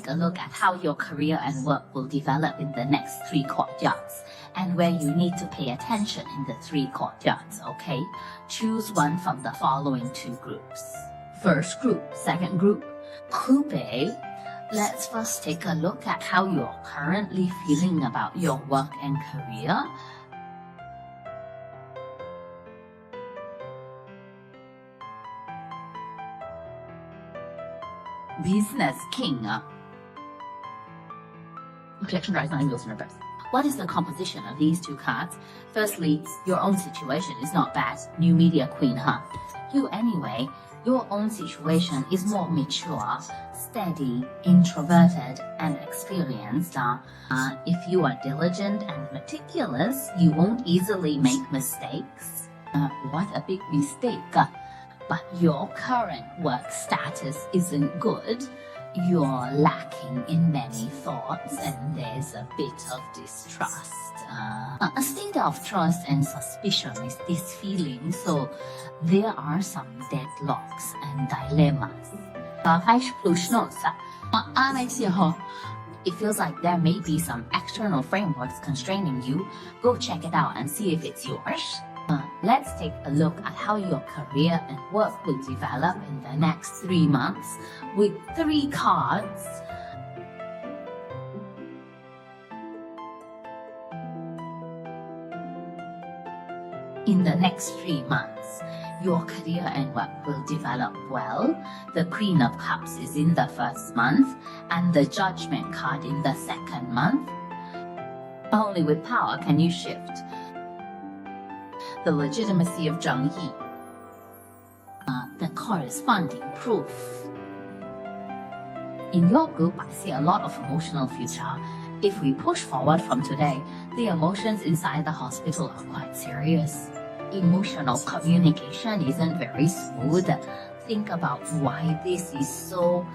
take a look at how your career and work will develop in the next 3 courtyards and where you need to pay attention in the 3 courtyards, okay? Choose one from the following 2 groups. First group, second group, Coupe. Let's first take a look at how you're currently feeling about your work and career. Business King. Collection drives 9 wheels in reverse. What is the composition of these 2 cards? Firstly, your own situation is not bad. New Media Queen, huh? You anyway, your own situation is more mature, steady, introverted, and experienced. If you are diligent and meticulous, you won't easily make mistakes. What a big mistake. But your current work status isn't good. You're lacking in many thoughts and there's a bit of distrust. A state of trust and suspicion is this feeling, so there are some deadlocks and dilemmas. It feels like there may be some external frameworks constraining you. Go check it out and see if it's yours. Let's take a look at how your career and work will develop in the next 3 months with 3 cards. In the next 3 months, your career and work will develop well. The Queen of Cups is in the 1st month and the Judgment card in the 2nd month. Only with power can you shift. The legitimacy of Zheng Yi. The corresponding proof. In your group, I see a lot of emotional future. If we push forward from today, the emotions inside the hospital are quite serious. Emotional communication isn't very smooth. Think about why this is so.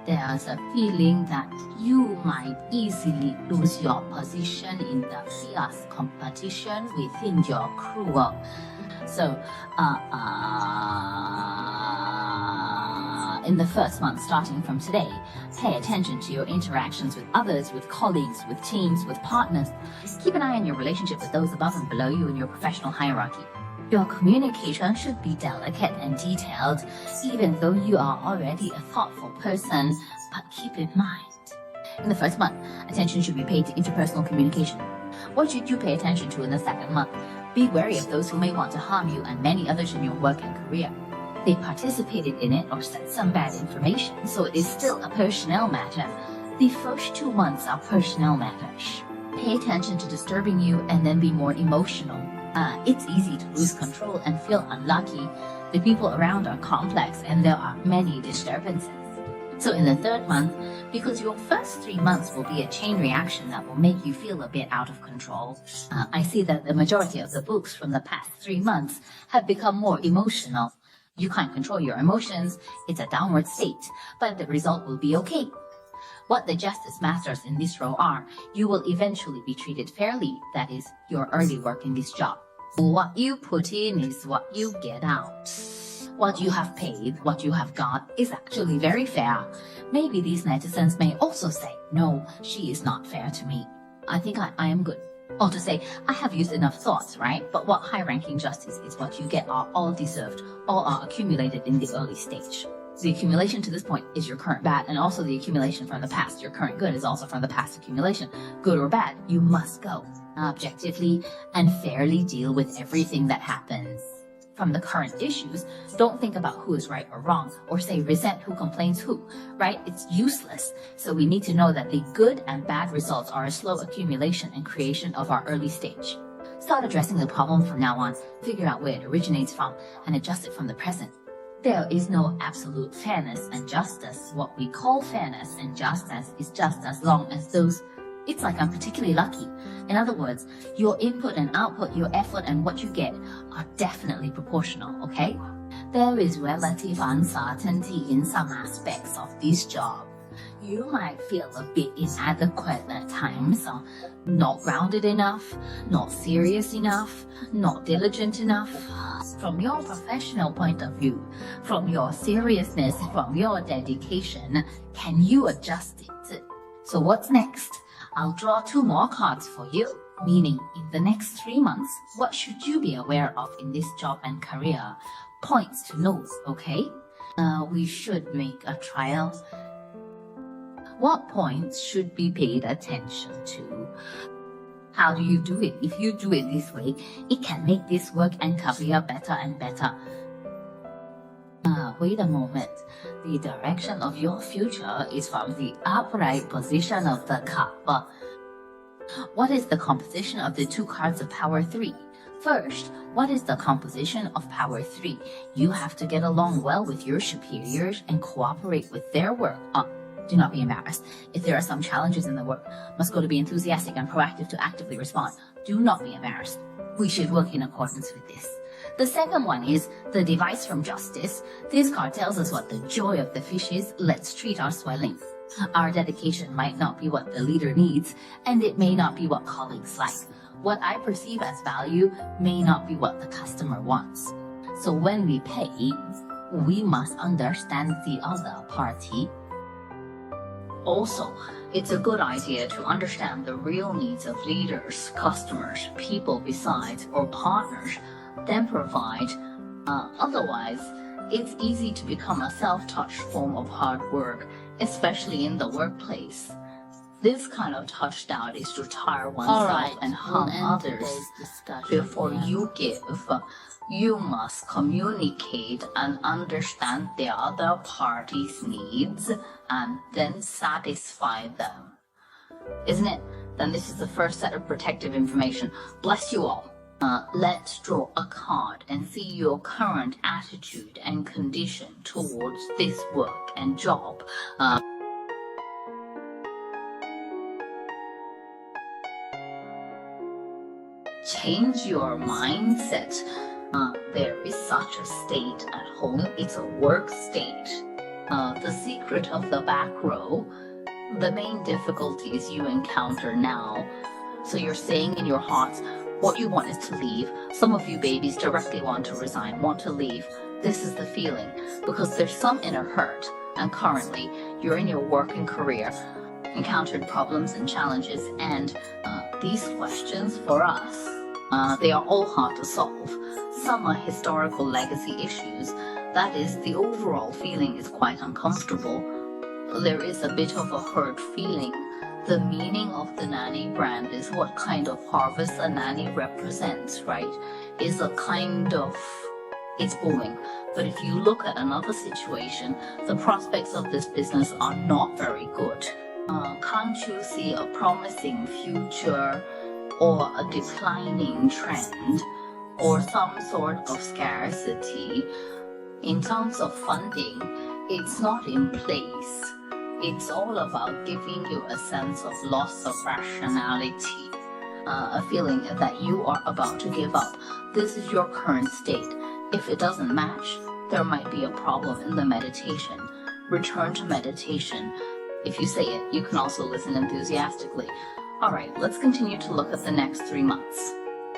There's a feeling that you might easily lose your position in the fierce competition within your crew. So, in the 1st month starting from today, pay attention to your interactions with others, with colleagues, with teams, with partners. Keep an eye on your relationship with those above and below you in your professional hierarchy. Your communication should be delicate and detailed, even though you are already a thoughtful person, but keep in mind. In the 1st month, attention should be paid to interpersonal communication. What should you pay attention to in the 2nd month? Be wary of those who may want to harm you and many others in your work and career. They participated in it or said some bad information, so it is still a personnel matter. The first 2 months are personnel matters. Pay attention to disturbing you and then be more emotional. It's easy to lose control and feel unlucky. The people around are complex and there are many disturbances. So in the 3rd month, because your first 3 months will be a chain reaction that will make you feel a bit out of control, I see that the majority of the books from the past 3 months have become more emotional. You can't control your emotions, it's a downward state, but the result will be okay. What the Justice Masters in this row are, you will eventually be treated fairly, that is, your early work in this job. What you put in is what you get out. What you have paid, what you have got, is actually very fair. Maybe these netizens may also say, no, she is not fair to me. I think I am good. Or to say, I have used enough thoughts, right? But what high-ranking justice is what you get are all deserved, all are accumulated in the early stage. The accumulation to this point is your current bad, and also the accumulation from the past. Your current good is also from the past accumulation. Good or bad, you must go objectively and fairly deal with everything that happens. From the current issues, don't think about who is right or wrong, or say resent who complains who, right? It's useless. So we need to know that the good and bad results are a slow accumulation and creation of our early stage. Start addressing the problem from now on, figure out where it originates from, and adjust it from the present. There is no absolute fairness and justice. What we call fairness and justice is just as long as those. It's like I'm particularly lucky. In other words, your input and output, your effort and what you get are definitely proportional, okay? There is relative uncertainty in some aspects of this job. You might feel a bit inadequate at times, not grounded enough, not serious enough, not diligent enough. From your professional point of view, from your seriousness, from your dedication, can you adjust it? So what's next? I'll draw 2 more cards for you, meaning in the next 3 months, what should you be aware of in this job and career? Points to note, okay? We should make a trial. What points should be paid attention to? How do you do it? If you do it this way, it can make this work and career better and better. Wait a moment. The direction of your future is from the upright position of the cup. What is the composition of the 2 cards of power 3? First, what is the composition of power 3? You have to get along well with your superiors and cooperate with their work. Do not be embarrassed. If there are some challenges in the work, must go to be enthusiastic and proactive to actively respond. Do not be embarrassed. We should work in accordance with this. The second one is the device from justice. This card tells us what the joy of the fish is. Let's treat our swelling. Our dedication might not be what the leader needs, and it may not be what colleagues like. What I perceive as value may not be what the customer wants. So when we pay, we must understand the other party. Also, it's a good idea to understand the real needs of leaders, customers, people besides, or partners, then provide. Otherwise, it's easy to become a self-touched form of hard work, especially in the workplace. This kind of touchdown is to tire oneself and harm others. Before you give, you must communicate and understand the other party's needs and then satisfy them. Isn't it? Then this is the first set of protective information. Bless you all. Let's draw a card and see your current attitude and condition towards this work and job. Change your mindset. There is such a state at home. It's a work state. The secret of the back row, the main difficulties you encounter now. So you're saying in your hearts, what you want is to leave. Some of you babies directly want to resign, want to leave. This is the feeling, because there's some inner hurt, and currently you're in your working career, encountered problems and challenges, and these questions for us, they are all hard to solve. Some are historical legacy issues. That is, the overall feeling is quite uncomfortable. There is a bit of a hurt feeling. The meaning of the nanny brand is what kind of harvest a nanny represents, right? Is a kind of, it's booming. But if you look at another situation, the prospects of this business are not very good. Can't you see a promising future or a declining trend or some sort of scarcity? In terms of funding, it's not in place. It's all about giving you a sense of loss of rationality, a feeling that you are about to give up. This is your current state. If it doesn't match, there might be a problem in the meditation. Return to meditation. If you say it, you can also listen enthusiastically. All right, let's continue to look at the next 3 months.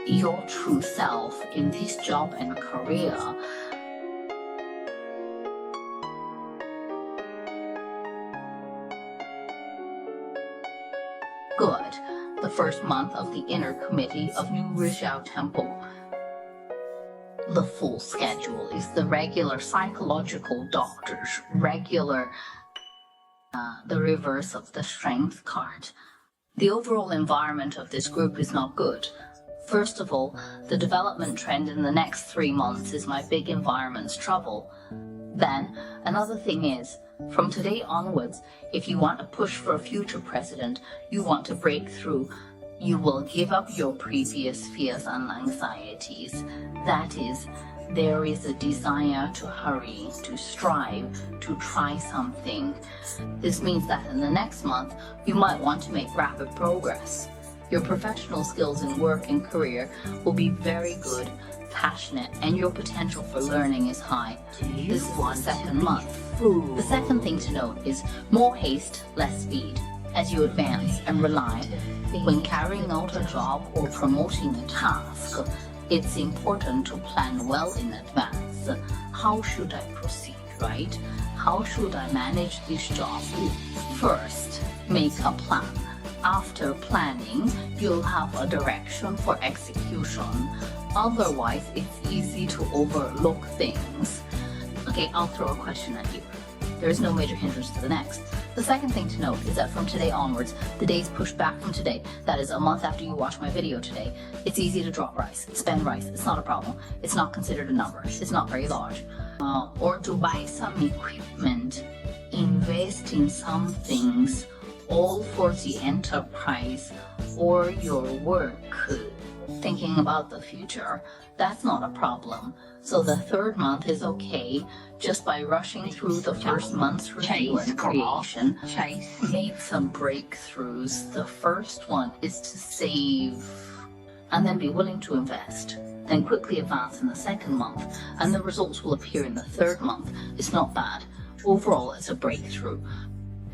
Your true self in this job and career. Good. The first month of the inner committee of New Rizhao Temple. The full schedule is the regular psychological doctors, the reverse of the strength card. The overall environment of this group is not good. First of all, the development trend in the next 3 months is my big environment's trouble. Then, another thing is, from today onwards, if you want to push for a future president, you want to break through, you will give up your previous fears and anxieties. That is, there is a desire to hurry, to strive, to try something. This means that in the next month, you might want to make rapid progress. Your professional skills in work and career will be very good. passionate and your potential for learning is high. This is the second month. The second thing to note is more haste, less speed. As you advance and rely, when carrying out a job or promoting a task, it's important to plan well in advance. How should I proceed, right? How should I manage this job? First, make a plan. After planning, you'll have a direction for execution. Otherwise, it's easy to overlook things. Okay, I'll throw a question at you. There is no major hindrance to the next. The second thing to note is that from today onwards, the days push back from today. That is a month after you watch my video today. It's easy to drop rice, spend rice. It's not a problem. It's not considered a number. It's not very large. Or to buy some equipment, invest in some things, all for the enterprise or your work. Thinking about the future, that's not a problem. So the third month is okay. Just by rushing through the first month's review and creation, make some breakthroughs. The first one is to save and then be willing to invest. Then quickly advance in the second month, and the results will appear in the third month. It's not bad. Overall, it's a breakthrough.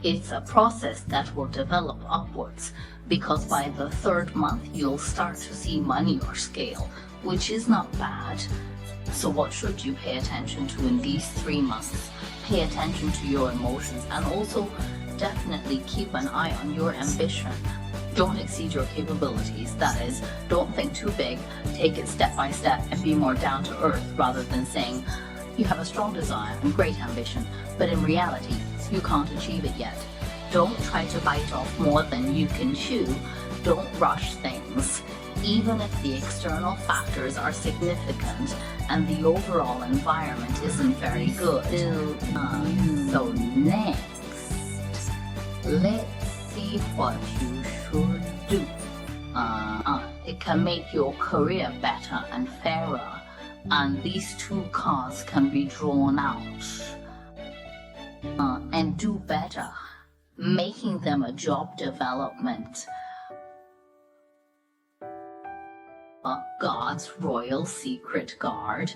It's a process that will develop upwards, because by the third month you'll start to see money or scale, which is not bad. So what should you pay attention to in these 3 months? Pay attention to your emotions, and also definitely keep an eye on your ambition. Don't exceed your capabilities. That is, don't think too big, take it step by step and be more down to earth rather than saying you have a strong desire and great ambition, but in reality, you can't achieve it yet. Don't try to bite off more than you can chew. Don't rush things, even if the external factors are significant and the overall environment isn't very good. So next, let's see what you should do. It can make your career better and fairer, and these 2 cards can be drawn out. And do better, making them a job development. God's Royal Secret Guard.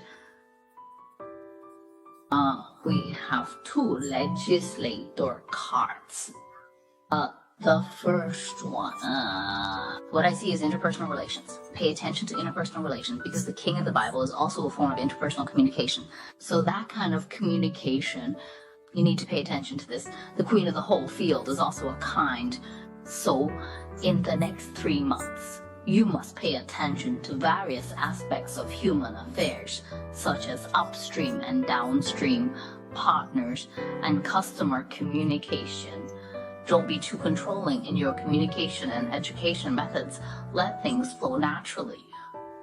We have 2 legislator cards. The first one, what I see is interpersonal relations. Pay attention to interpersonal relations, because the King of the Bible is also a form of interpersonal communication. So that kind of communication, you need to pay attention to this. The Queen of the whole field is also a kind. So in the next 3 months, you must pay attention to various aspects of human affairs, such as upstream and downstream, partners, and customer communication. Don't be too controlling in your communication and education methods. Let things flow naturally.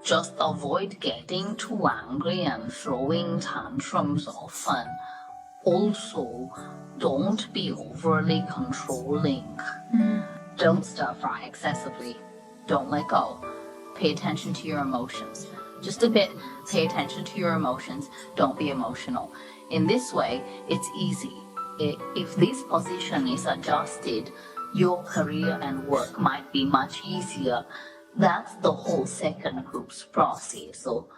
Just avoid getting too angry and throwing tantrums often. Also, don't be overly controlling. Don't stir fry excessively. Don't let go. Pay attention to your emotions. Just a bit, pay attention to your emotions. Don't be emotional. In this way, it's easy. If this position is adjusted, your career and work might be much easier. That's the whole second group's process. So